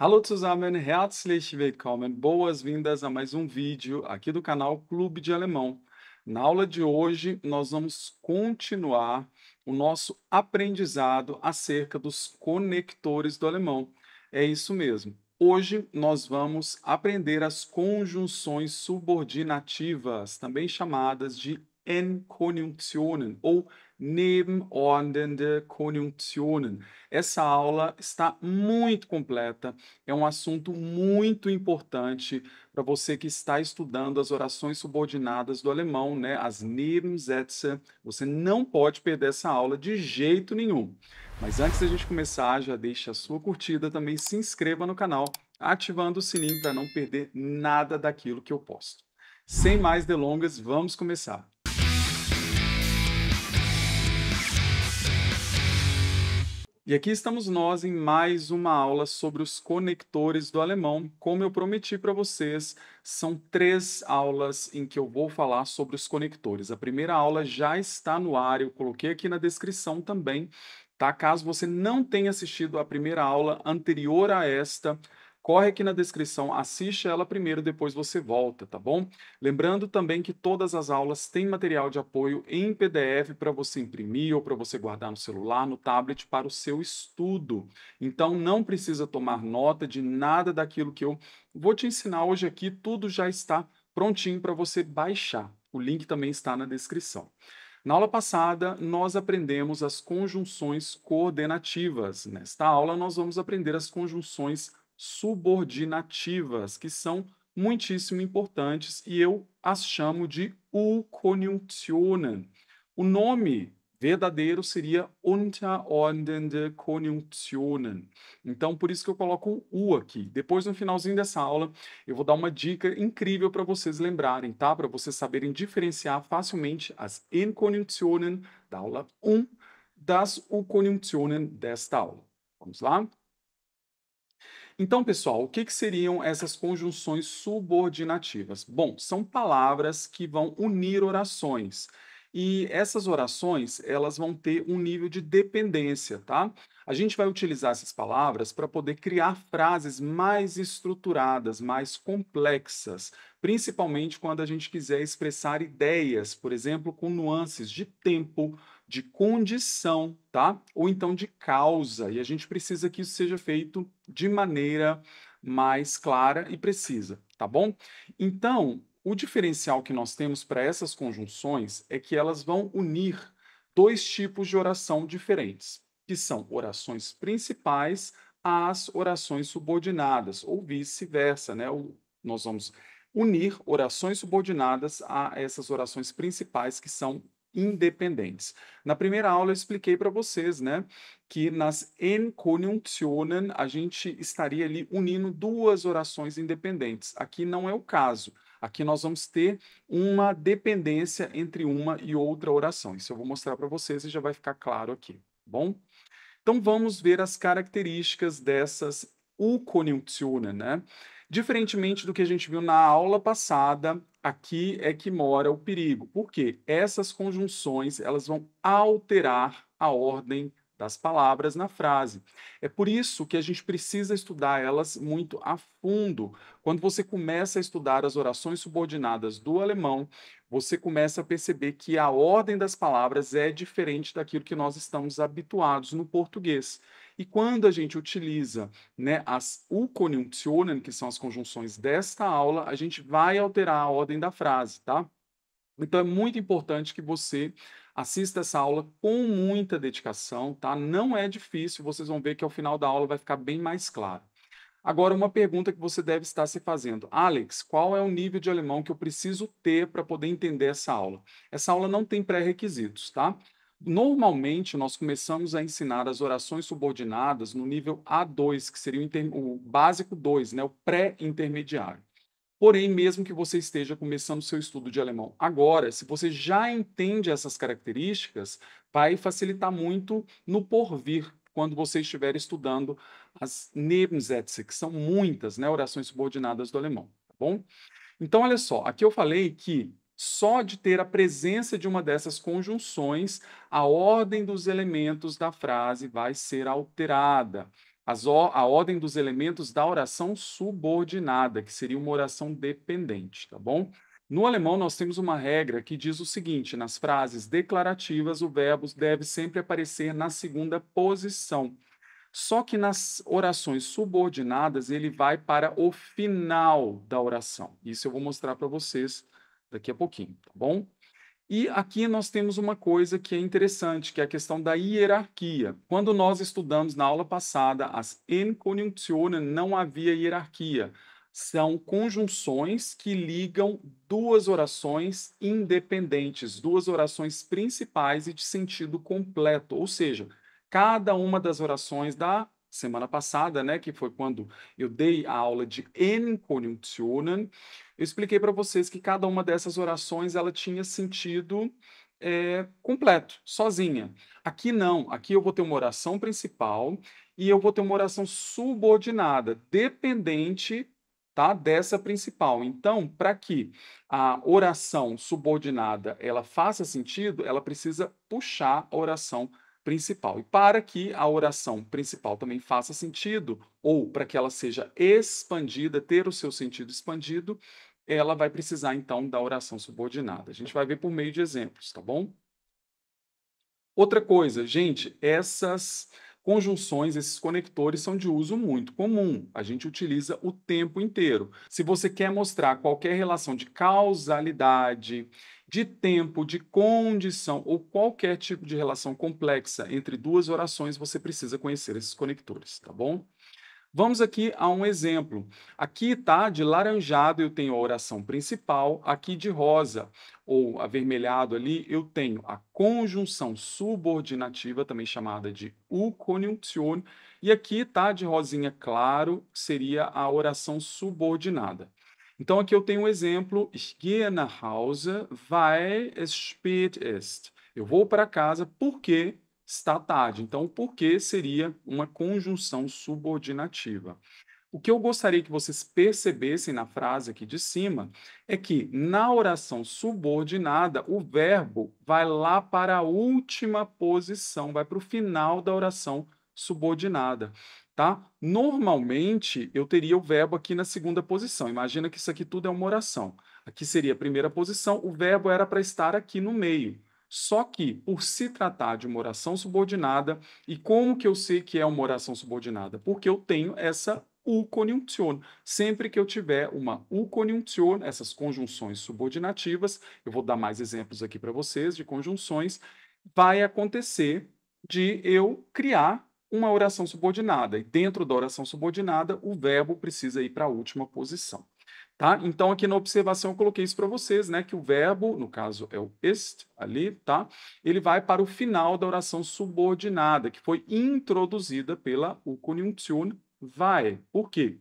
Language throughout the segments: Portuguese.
Hallo zusammen, herzlich willkommen, boas-vindas a mais um vídeo aqui do canal Clube de Alemão. Na aula de hoje, nós vamos continuar o nosso aprendizado acerca dos conectores do alemão. É isso mesmo. Hoje nós vamos aprender as conjunções subordinativas, também chamadas de Endkonjunktionen ou nebenordnende Konjunktionen. Essa aula está muito completa, é um assunto muito importante para você que está estudando as orações subordinadas do alemão, né? As Nebensätze. Você não pode perder essa aula de jeito nenhum. Mas antes da gente começar, já deixa a sua curtida, também se inscreva no canal, ativando o sininho para não perder nada daquilo que eu posto. Sem mais delongas, vamos começar. E aqui estamos nós em mais uma aula sobre os conectores do alemão. Como eu prometi para vocês, são 3 aulas em que eu vou falar sobre os conectores. A primeira aula já está no ar, eu coloquei aqui na descrição também, tá? Caso você não tenha assistido a primeira aula anterior a esta, corre aqui na descrição, assiste ela primeiro, depois você volta, tá bom? Lembrando também que todas as aulas têm material de apoio em PDF para você imprimir ou para você guardar no celular, no tablet, para o seu estudo. Então, não precisa tomar nota de nada daquilo que eu vou te ensinar hoje aqui, tudo já está prontinho para você baixar. O link também está na descrição. Na aula passada, nós aprendemos as conjunções coordenativas. Nesta aula, nós vamos aprender as conjunções subordinativas, que são muitíssimo importantes e eu as chamo de U-Konjunktionen. O nome verdadeiro seria Unterordnende Konjunktionen. Então, por isso que eu coloco o U aqui. Depois, no finalzinho dessa aula, eu vou dar uma dica incrível para vocês lembrarem, tá? Para vocês saberem diferenciar facilmente as Endkonjunktionen da aula 1 das U-Konjunktionen desta aula. Vamos lá? Então, pessoal, o que que seriam essas conjunções subordinativas? Bom, são palavras que vão unir orações. E essas orações, elas vão ter um nível de dependência, tá? A gente vai utilizar essas palavras para poder criar frases mais estruturadas, mais complexas, principalmente quando a gente quiser expressar ideias, por exemplo, com nuances de tempo, de condição, tá? Ou então de causa. E a gente precisa que isso seja feito de maneira mais clara e precisa, tá bom? Então, o diferencial que nós temos para essas conjunções é que elas vão unir dois tipos de oração diferentes, que são orações principais às orações subordinadas, ou vice-versa, né? Nós vamos unir orações subordinadas a essas orações principais que são independentes. Na primeira aula eu expliquei para vocês, né, que nas Endkonjunktionen a gente estaria ali unindo duas orações independentes. Aqui não é o caso. Aqui nós vamos ter uma dependência entre uma e outra oração. Isso eu vou mostrar para vocês e já vai ficar claro aqui, tá bom? Então vamos ver as características dessas U-Konjunktionen, né? Diferentemente do que a gente viu na aula passada, aqui é que mora o perigo. Por quê? Essas conjunções, elas vão alterar a ordem das palavras na frase. É por isso que a gente precisa estudar elas muito a fundo. Quando você começa a estudar as orações subordinadas do alemão, você começa a perceber que a ordem das palavras é diferente daquilo que nós estamos habituados no português. E quando a gente utiliza, né, as U-Konjunktionen, que são as conjunções desta aula, a gente vai alterar a ordem da frase, tá? Então é muito importante que você assista essa aula com muita dedicação, tá? Não é difícil, vocês vão ver que ao final da aula vai ficar bem mais claro. Agora, uma pergunta que você deve estar se fazendo: Alex, qual é o nível de alemão que eu preciso ter para poder entender essa aula? Essa aula não tem pré-requisitos, tá? Normalmente, nós começamos a ensinar as orações subordinadas no nível A2, que seria o básico 2, né? O pré-intermediário. Porém, mesmo que você esteja começando seu estudo de alemão agora, se você já entende essas características, vai facilitar muito no porvir, quando você estiver estudando as Nebensätze, que são muitas, né, orações subordinadas do alemão, tá bom? Então, olha só, aqui eu falei que só de ter a presença de uma dessas conjunções, a ordem dos elementos da frase vai ser alterada. a ordem dos elementos da oração subordinada, que seria uma oração dependente, tá bom? No alemão, nós temos uma regra que diz o seguinte: nas frases declarativas, o verbo deve sempre aparecer na segunda posição. Só que nas orações subordinadas, ele vai para o final da oração. Isso eu vou mostrar para vocês daqui a pouquinho, tá bom? E aqui nós temos uma coisa que é interessante, que é a questão da hierarquia. Quando nós estudamos na aula passada as Enkonjunktionen, não havia hierarquia. São conjunções que ligam duas orações independentes, duas orações principais e de sentido completo. Ou seja, cada uma das orações da semana passada, né, que foi quando eu dei a aula de Enkonjunktionen, eu expliquei para vocês que cada uma dessas orações ela tinha sentido completo, sozinha. Aqui não, aqui eu vou ter uma oração principal e eu vou ter uma oração subordinada, dependente, tá, dessa principal. Então, para que a oração subordinada ela faça sentido, ela precisa puxar a oração principal. E para que a oração principal também faça sentido, ou para que ela seja expandida, ter o seu sentido expandido, ela vai precisar então da oração subordinada. A gente vai ver por meio de exemplos, tá bom? Outra coisa, gente, essas conjunções, esses conectores são de uso muito comum. A gente utiliza o tempo inteiro. Se você quer mostrar qualquer relação de causalidade, de tempo, de condição ou qualquer tipo de relação complexa entre duas orações, você precisa conhecer esses conectores, tá bom? Vamos aqui a um exemplo. Aqui tá de laranjado eu tenho a oração principal, aqui de rosa ou avermelhado ali eu tenho a conjunção subordinativa, também chamada de U-Konjunktion, e aqui tá de rosinha claro, seria a oração subordinada. Então aqui eu tenho um exemplo: Ich gehe nach Hause, weil es spät ist. Eu vou para casa porque está tarde. Então, o porquê seria uma conjunção subordinativa. O que eu gostaria que vocês percebessem na frase aqui de cima é que na oração subordinada, o verbo vai lá para a última posição, vai para o final da oração subordinada, tá? Normalmente, eu teria o verbo aqui na segunda posição. Imagina que isso aqui tudo é uma oração. Aqui seria a primeira posição, o verbo era para estar aqui no meio. Só que, por se tratar de uma oração subordinada, e como que eu sei que é uma oração subordinada? Porque eu tenho essa U-Konjunktion. Sempre que eu tiver uma U-Konjunktion, essas conjunções subordinativas, eu vou dar mais exemplos aqui para vocês de conjunções, vai acontecer de eu criar uma oração subordinada. E dentro da oração subordinada, o verbo precisa ir para a última posição. Tá? Então, aqui na observação eu coloquei isso para vocês, né? Que o verbo, no caso é o ist, ali, tá? Ele vai para o final da oração subordinada, que foi introduzida pela Konjunktion weil. Por quê?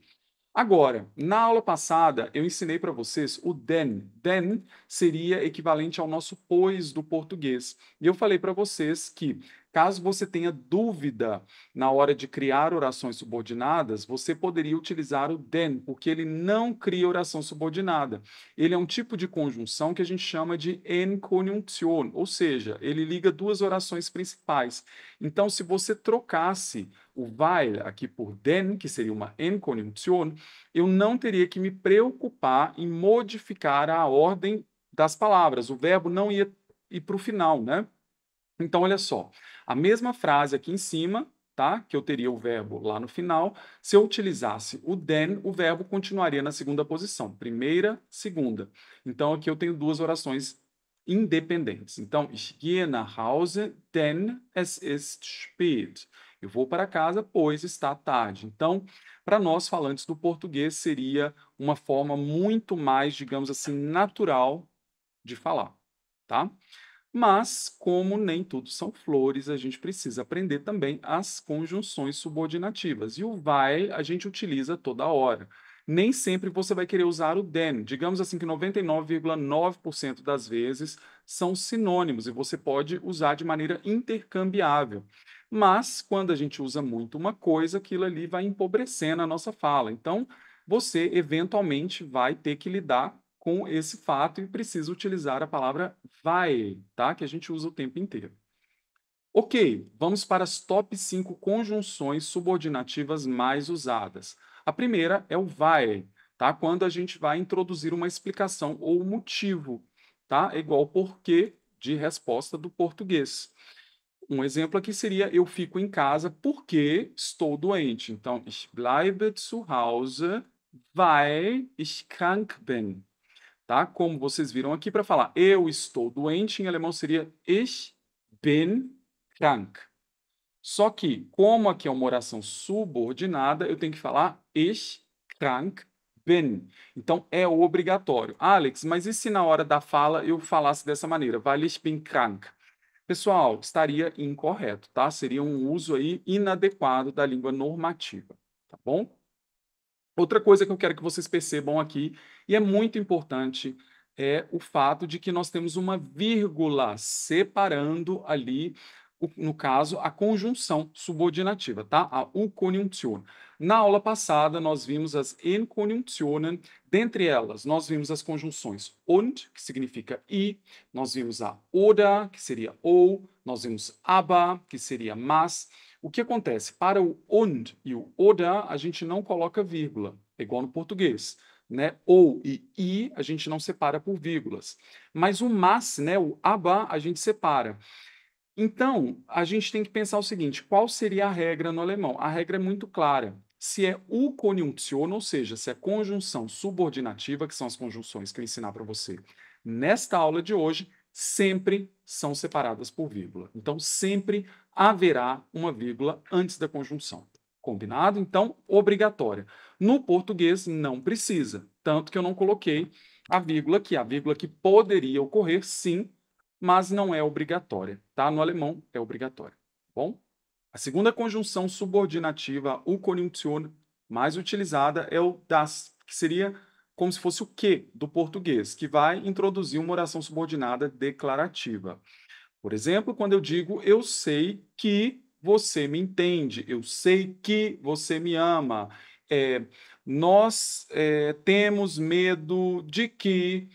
Agora, na aula passada, eu ensinei para vocês o den. Den seria equivalente ao nosso pois do português. E eu falei para vocês que, caso você tenha dúvida na hora de criar orações subordinadas, você poderia utilizar o den, porque ele não cria oração subordinada. Ele é um tipo de conjunção que a gente chama de Enkonjunktion, ou seja, ele liga duas orações principais. Então, se você trocasse o weil aqui por den, que seria uma Enkonjunktion, eu não teria que me preocupar em modificar a ordem das palavras. O verbo não ia ir para o final, né? Então, olha só, a mesma frase aqui em cima, tá? Que eu teria o verbo lá no final. Se eu utilizasse o den, o verbo continuaria na segunda posição, primeira, segunda. Então, aqui eu tenho duas orações independentes. Então, ich gehe nach Hause, denn es ist spät. Eu vou para casa, pois está tarde. Então, para nós falantes do português, seria uma forma muito mais, digamos assim, natural de falar, tá? Mas, como nem tudo são flores, a gente precisa aprender também as conjunções subordinativas. E o vai a gente utiliza toda hora. Nem sempre você vai querer usar o den. Digamos assim que 99,9% das vezes são sinônimos e você pode usar de maneira intercambiável. Mas, quando a gente usa muito uma coisa, aquilo ali vai empobrecendo a nossa fala. Então, você eventualmente vai ter que lidar com esse fato e precisa utilizar a palavra vai, tá? Que a gente usa o tempo inteiro. Ok, vamos para as top 5 conjunções subordinativas mais usadas. A primeira é o weil, tá? Quando a gente vai introduzir uma explicação ou motivo, tá? É igual porquê de resposta do português. Um exemplo aqui seria eu fico em casa porque estou doente. Então, ich bleibe zu Hause, weil ich krank bin, tá? Como vocês viram aqui para falar eu estou doente, em alemão seria ich bin krank. Só que, como aqui é uma oração subordinada, eu tenho que falar ich krank bin. Então, é obrigatório. Alex, mas e se na hora da fala eu falasse dessa maneira? Weil ich bin krank. Pessoal, estaria incorreto, tá? Seria um uso aí inadequado da língua normativa, tá bom? Outra coisa que eu quero que vocês percebam aqui, e é muito importante, é o fato de que nós temos uma vírgula separando ali, no caso, a conjunção subordinativa, tá? A U-Konjunktion. Na aula passada, nós vimos as Enkonjunktionen, dentre elas, nós vimos as conjunções und, que significa e, nós vimos a oder, que seria ou, nós vimos aber, que seria mas. O que acontece? Para o und e o oder, a gente não coloca vírgula, é igual no português. Né? Ou e i, a gente não separa por vírgulas. Mas o mas, né, o aba, a gente separa. Então, a gente tem que pensar o seguinte: qual seria a regra no alemão? A regra é muito clara. Se é o conjunção, ou seja, se é conjunção subordinativa, que são as conjunções que eu ensinar para você nesta aula de hoje, sempre são separadas por vírgula. Então, sempre haverá uma vírgula antes da conjunção. Combinado? Então, obrigatória. No português, não precisa. Tanto que eu não coloquei a vírgula aqui. A vírgula que poderia ocorrer, sim, mas não é obrigatória, tá? No alemão é obrigatória, tá bom? A segunda conjunção subordinativa, o Konjunktion, mais utilizada é o das, que seria como se fosse o que do português, que vai introduzir uma oração subordinada declarativa. Por exemplo, quando eu digo eu sei que você me entende, eu sei que você me ama, é, nós temos medo de que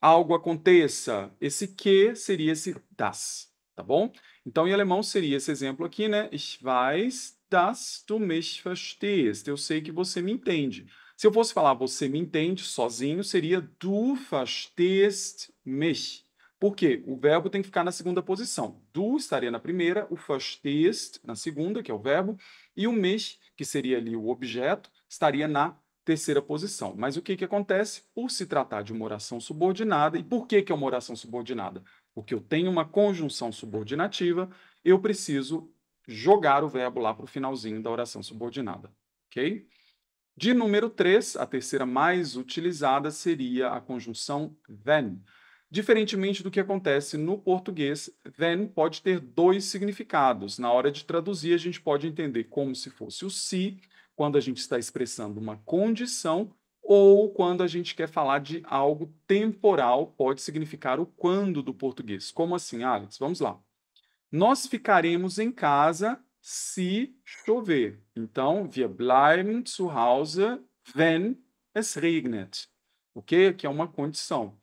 algo aconteça. Esse que seria esse das, tá bom? Então, em alemão seria esse exemplo aqui, né? Ich weiß, dass du mich verstehst. Eu sei que você me entende. Se eu fosse falar você me entende sozinho, seria du verstehst mich. Por quê? O verbo tem que ficar na segunda posição. Du estaria na primeira, o verstehst na segunda, que é o verbo, e o mich, que seria ali o objeto, estaria na terceira posição. Mas o que, que acontece? Por se tratar de uma oração subordinada, e por que, que é uma oração subordinada? Porque eu tenho uma conjunção subordinativa, eu preciso jogar o verbo lá para o finalzinho da oração subordinada. Ok? De número 3, a terceira mais utilizada seria a conjunção when. Diferentemente do que acontece no português, when pode ter dois significados. Na hora de traduzir, a gente pode entender como se fosse o se, quando a gente está expressando uma condição, ou quando a gente quer falar de algo temporal, pode significar o quando do português. Como assim, Alex? Vamos lá. Nós ficaremos em casa se chover. Então, wir bleiben zu Hause, wenn es regnet. Ok? Que é uma condição.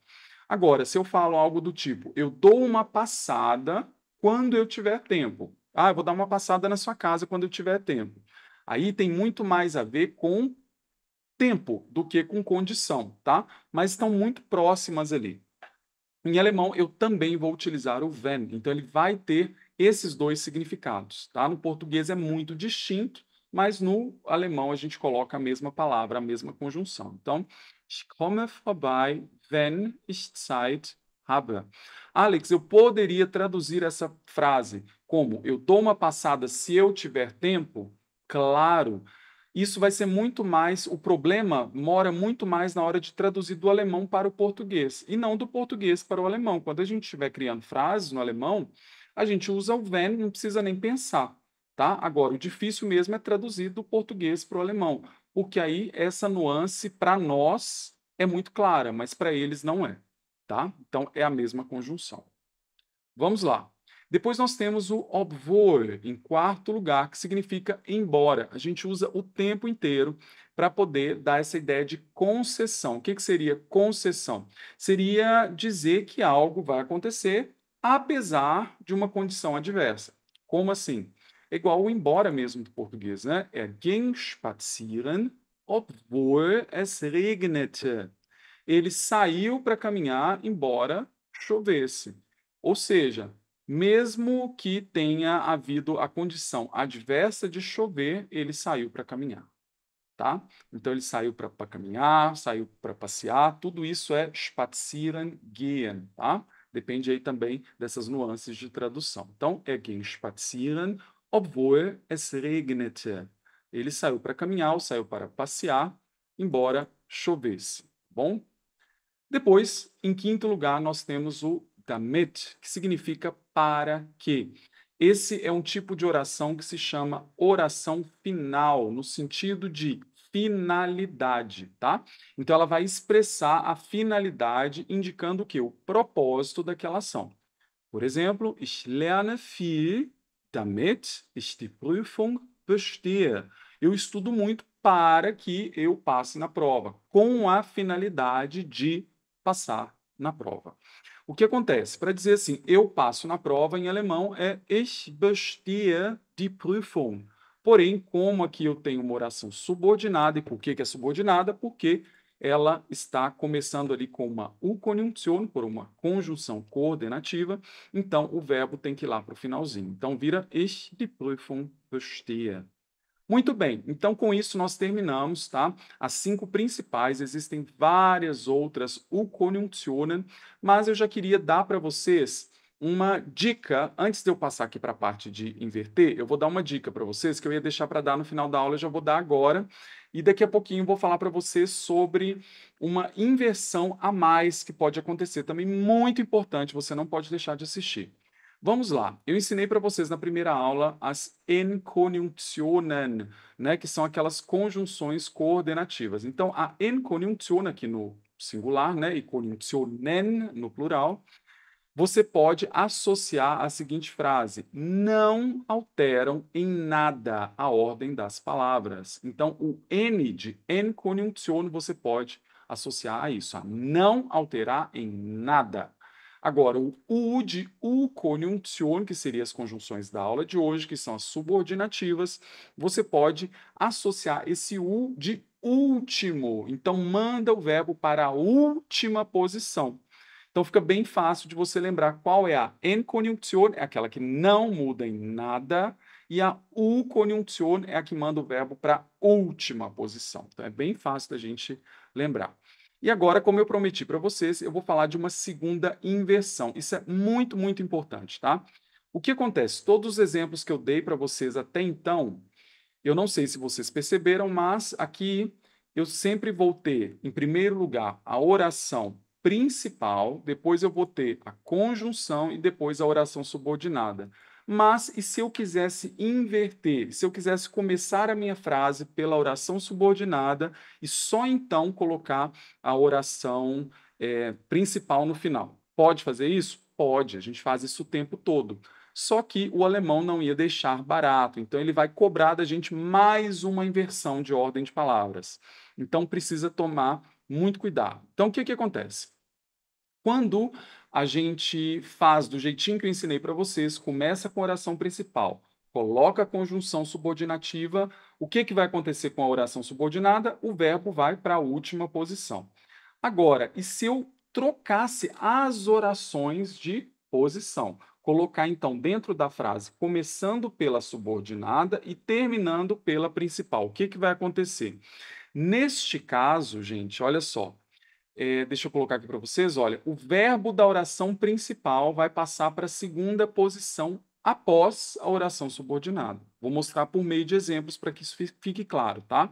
Agora, se eu falo algo do tipo, eu dou uma passada quando eu tiver tempo. Ah, eu vou dar uma passada na sua casa quando eu tiver tempo. Aí tem muito mais a ver com tempo do que com condição, tá? Mas estão muito próximas ali. Em alemão, eu também vou utilizar o wenn, então ele vai ter esses dois significados, tá? No português é muito distinto, mas no alemão a gente coloca a mesma palavra, a mesma conjunção. Então, ich komme vorbei, wenn ich Zeit habe. Alex, eu poderia traduzir essa frase como eu dou uma passada se eu tiver tempo? Claro, isso vai ser muito mais, o problema mora muito mais na hora de traduzir do alemão para o português, e não do português para o alemão. Quando a gente estiver criando frases no alemão, a gente usa o wenn, não precisa nem pensar, tá? Agora, o difícil mesmo é traduzir do português para o alemão, porque aí essa nuance para nós é muito clara, mas para eles não é, tá? Então, é a mesma conjunção. Vamos lá. Depois nós temos o obwohl, em quarto lugar, que significa embora. A gente usa o tempo inteiro para poder dar essa ideia de concessão. O que, que seria concessão? Seria dizer que algo vai acontecer apesar de uma condição adversa. Como assim? É igual o embora mesmo do português, né? Er ging spazieren, obwohl es regnete. Ele saiu para caminhar, embora chovesse. Ou seja, mesmo que tenha havido a condição adversa de chover, ele saiu para caminhar, tá? Então ele saiu para caminhar, saiu para passear, tudo isso é spazieren gehen, tá? Depende aí também dessas nuances de tradução. Então, er ging spazieren, obwohl es regnete. Ele saiu para caminhar, ou saiu para passear, embora chovesse, tá bom? Depois, em quinto lugar, nós temos o damit, que significa para que. Esse é um tipo de oração que se chama oração final, no sentido de finalidade, tá? Então ela vai expressar a finalidade, indicando o quê? O propósito daquela ação. Por exemplo, ich lerne viel, damit ich die Prüfung bestehe. Eu estudo muito para que eu passe na prova, com a finalidade de passar na prova. O que acontece? Para dizer assim, eu passo na prova, em alemão é ich bestehe die Prüfung. Porém, como aqui eu tenho uma oração subordinada, e por que é subordinada? Porque ela está começando ali com uma U-Konjunktion, por uma conjunção coordenativa, então o verbo tem que ir lá para o finalzinho. Então vira ich die Prüfung bestehe. Muito bem, então com isso nós terminamos, tá? As 5 principais, existem várias outras U-Konjunktionen, mas eu já queria dar para vocês uma dica, antes de eu passar aqui para a parte de inverter, eu vou dar uma dica para vocês, que eu ia deixar para dar no final da aula, eu já vou dar agora, e daqui a pouquinho eu vou falar para vocês sobre uma inversão a mais que pode acontecer, também muito importante, você não pode deixar de assistir. Vamos lá. Eu ensinei para vocês na primeira aula as Enkonjunktionen, né, que são aquelas conjunções coordenativas. Então, a Enkonjunktion aqui no singular, né, e Konjunktionen no plural, você pode associar a seguinte frase: não alteram em nada a ordem das palavras. Então, o N de Enkonjunktion você pode associar a isso, a não alterar em nada. Agora, o U de U-Konjunktion, que seriam as conjunções da aula de hoje, que são as subordinativas, você pode associar esse U de último. Então, manda o verbo para a última posição. Então, fica bem fácil de você lembrar qual é a Enkonjunktion, é aquela que não muda em nada, e a U-Konjunktion é a que manda o verbo para a última posição. Então, é bem fácil da gente lembrar. E agora, como eu prometi para vocês, eu vou falar de uma segunda inversão. Isso é muito, muito importante, tá? O que acontece? Todos os exemplos que eu dei para vocês até então, eu não sei se vocês perceberam, mas aqui eu sempre vou ter, em primeiro lugar, a oração principal, depois eu vou ter a conjunção e depois a oração subordinada. Mas e se eu quisesse inverter? Se eu quisesse começar a minha frase pela oração subordinada e só então colocar a oração principal no final? Pode fazer isso? Pode, a gente faz isso o tempo todo. Só que o alemão não ia deixar barato, então ele vai cobrar da gente mais uma inversão de ordem de palavras. Então precisa tomar muito cuidado. Então o que acontece? Quando a gente faz do jeitinho que eu ensinei para vocês, começa com a oração principal, coloca a conjunção subordinativa, o que vai acontecer com a oração subordinada? O verbo vai para a última posição. Agora, e se eu trocasse as orações de posição? Colocar, então, dentro da frase, começando pela subordinada e terminando pela principal. O que vai acontecer? Neste caso, gente, olha só, deixa eu colocar aqui para vocês, olha, o verbo da oração principal vai passar para a segunda posição após a oração subordinada. Vou mostrar por meio de exemplos para que isso fique claro, tá?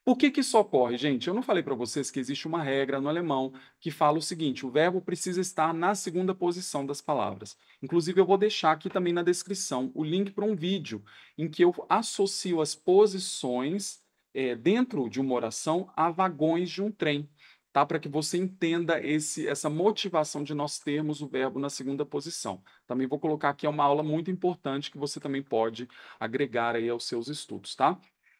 Por que isso ocorre, gente? Eu não falei para vocês que existe uma regra no alemão que fala o seguinte: o verbo precisa estar na segunda posição das palavras. Inclusive, eu vou deixar aqui também na descrição o link para um vídeo em que eu associo as posições dentro de uma oração a vagões de um trem, tá? Para que você entenda essa motivação de nós termos o verbo na segunda posição. Também vou colocar aqui uma aula muito importante que você também pode agregar aí aos seus estudos, tá?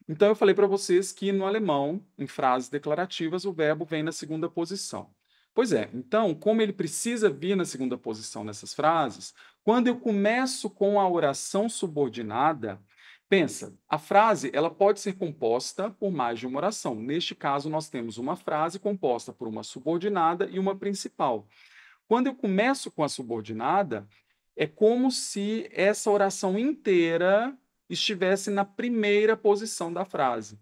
Então, eu falei para vocês que no alemão, em frases declarativas, o verbo vem na segunda posição. Pois é, então, como ele precisa vir na segunda posição nessas frases, Quando eu começo com a oração subordinada, pensa, a frase ela pode ser composta por mais de uma oração. Neste caso, nós temos uma frase composta por uma subordinada e uma principal. Quando eu começo com a subordinada, é como se essa oração inteira estivesse na primeira posição da frase.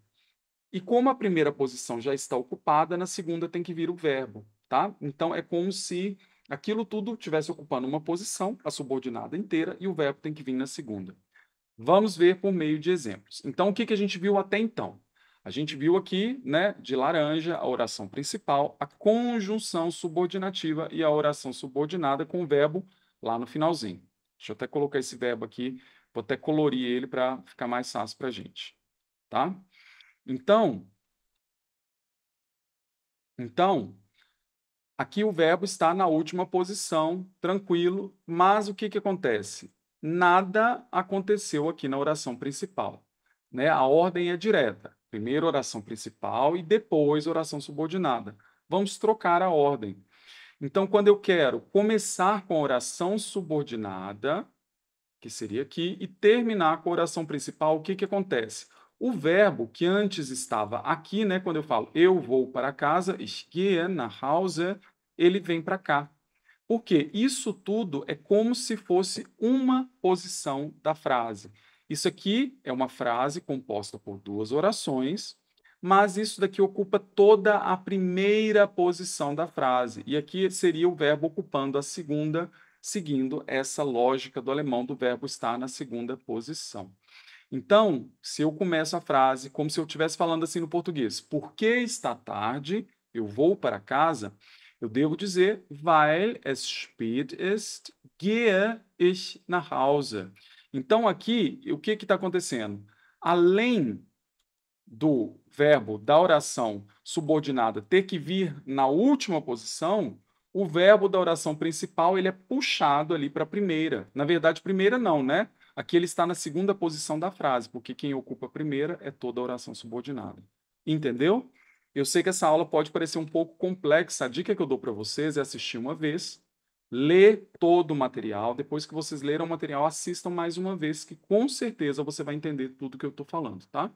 E como a primeira posição já está ocupada, na segunda tem que vir o verbo, tá? Então é como se aquilo tudo estivesse ocupando uma posição, a subordinada inteira, e o verbo tem que vir na segunda. Vamos ver por meio de exemplos. Então, o que a gente viu até então? A gente viu aqui, né, de laranja, a oração principal, a conjunção subordinativa e a oração subordinada com o verbo lá no finalzinho. Deixa eu até colocar esse verbo aqui, vou até colorir ele para ficar mais fácil para a gente, tá? Então, aqui o verbo está na última posição, tranquilo, mas o que acontece? Nada aconteceu aqui na oração principal, né? A ordem é direta. Primeiro oração principal e depois oração subordinada. Vamos trocar a ordem. Então, quando eu quero começar com a oração subordinada, que seria aqui, e terminar com a oração principal, o que acontece? O verbo que antes estava aqui, né, quando eu falo eu vou para casa, ich gehe nach Hause, ele vem para cá. Porque isso tudo é como se fosse uma posição da frase. Isso aqui é uma frase composta por duas orações, mas isso daqui ocupa toda a primeira posição da frase. E aqui seria o verbo ocupando a segunda, seguindo essa lógica do alemão do verbo estar na segunda posição. Então, se eu começo a frase como se eu estivesse falando assim no português, porque está tarde, eu vou para casa, eu devo dizer, weil es spät ist, gehe ich nach Hause. Então, aqui, o que está acontecendo? Além do verbo da oração subordinada ter que vir na última posição, o verbo da oração principal ele é puxado ali para a primeira. Na verdade, primeira não, né? Aqui ele está na segunda posição da frase, porque quem ocupa a primeira é toda a oração subordinada. Entendeu? Eu sei que essa aula pode parecer um pouco complexa. A dica que eu dou para vocês é assistir uma vez, ler todo o material. Depois que vocês leram o material, assistam mais uma vez, que com certeza você vai entender tudo que eu estou falando, tá?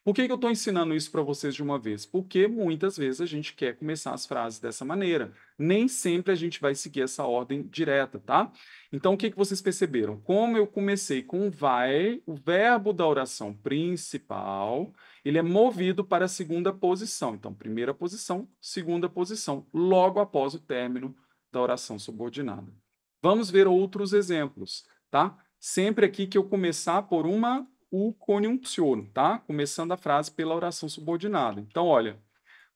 Por que eu estou ensinando isso para vocês de uma vez? Porque muitas vezes a gente quer começar as frases dessa maneira. Nem sempre a gente vai seguir essa ordem direta, tá? Então, o que vocês perceberam? Como eu comecei com vai, o verbo da oração principal, ele é movido para a segunda posição. Então, primeira posição, segunda posição, logo após o término da oração subordinada. Vamos ver outros exemplos, tá? Sempre aqui que eu começar por o conjunção, tá? Começando a frase pela oração subordinada. Então, olha,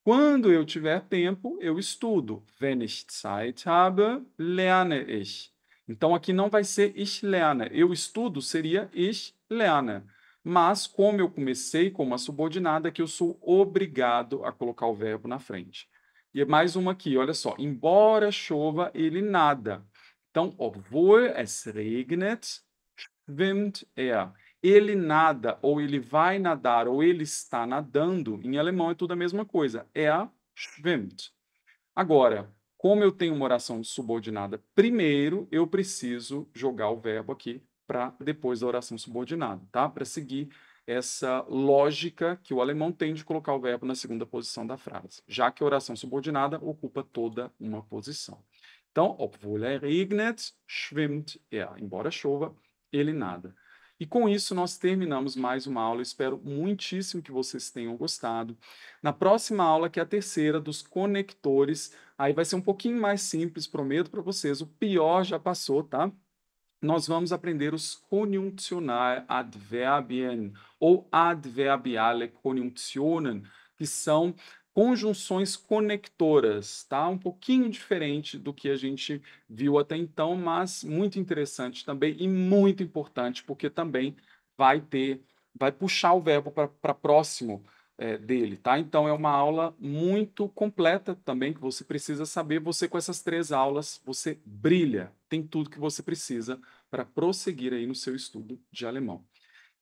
quando eu tiver tempo, eu estudo. Wenn ich Zeit habe, lerne ich. Então, aqui não vai ser ich lerne. Eu estudo seria ich lerne. Mas, como eu comecei com uma subordinada, que eu sou obrigado a colocar o verbo na frente. E mais uma aqui, olha só. Embora chova, ele nada. Então, obwohl es regnet, schwimmt er. Ele nada, ou ele vai nadar, ou ele está nadando, em alemão é tudo a mesma coisa. Er schwimmt. Agora, como eu tenho uma oração subordinada primeiro, eu preciso jogar o verbo aqui para depois da oração subordinada, tá? Para seguir essa lógica que o alemão tem de colocar o verbo na segunda posição da frase, já que a oração subordinada ocupa toda uma posição. Então, obwohl er regnet, schwimmt er. Embora chova, ele nada. E com isso nós terminamos mais uma aula. Eu espero muitíssimo que vocês tenham gostado. Na próxima aula, que é a terceira dos conectores, aí vai ser um pouquinho mais simples, prometo para vocês. O pior já passou, tá? Nós vamos aprender os Konjunktionaladverbien ou adverbiale Konjunktionen, que são conjunções conectoras, tá? Um pouquinho diferente do que a gente viu até então, mas muito interessante também e muito importante, porque também vai puxar o verbo para próximo dele, tá? Então é uma aula muito completa também que você precisa saber. Você com essas 3 aulas, você brilha, tem tudo que você precisa para prosseguir aí no seu estudo de alemão.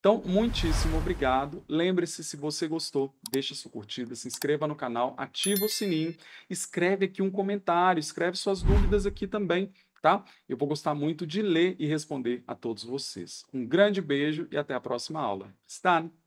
Então, muitíssimo obrigado. Lembre-se, se você gostou, deixa sua curtida, se inscreva no canal, ativa o sininho, escreve aqui um comentário, escreve suas dúvidas aqui também, tá? Eu vou gostar muito de ler e responder a todos vocês. Um grande beijo e até a próxima aula. Bis dann!